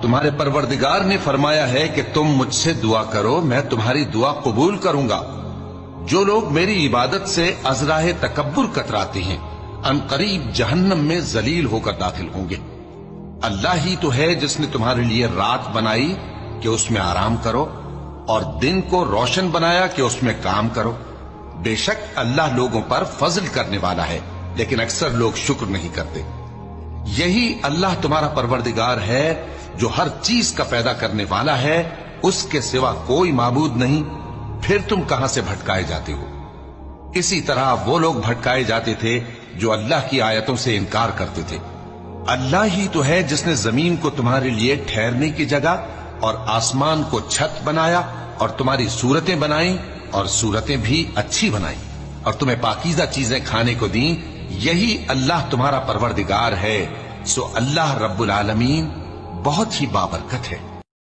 تمہارے پروردگار نے فرمایا ہے کہ تم مجھ سے دعا کرو، میں تمہاری دعا قبول کروں گا۔ جو لوگ میری عبادت سے ازراہ تکبر کتراتے ہیں ان قریب جہنم میں ذلیل ہو کر داخل ہوں گے۔ اللہ ہی تو ہے جس نے تمہارے لیے رات بنائی کہ اس میں آرام کرو، اور دن کو روشن بنایا کہ اس میں کام کرو۔ بے شک اللہ لوگوں پر فضل کرنے والا ہے، لیکن اکثر لوگ شکر نہیں کرتے۔ یہی اللہ تمہارا پروردگار ہے جو ہر چیز کا پیدا کرنے والا ہے، اس کے سوا کوئی معبود نہیں، پھر تم کہاں سے بھٹکائے جاتے ہو؟ اسی طرح وہ لوگ بھٹکائے جاتے تھے جو اللہ کی آیتوں سے انکار کرتے تھے۔ اللہ ہی تو ہے جس نے زمین کو تمہارے لیے ٹھہرنے کی جگہ اور آسمان کو چھت بنایا، اور تمہاری صورتیں بنائیں اور صورتیں بھی اچھی بنائیں، اور تمہیں پاکیزہ چیزیں کھانے کو دیں۔ یہی اللہ تمہارا پروردگار ہے، سو اللہ رب العالمین بہت ہی بابرکت ہے۔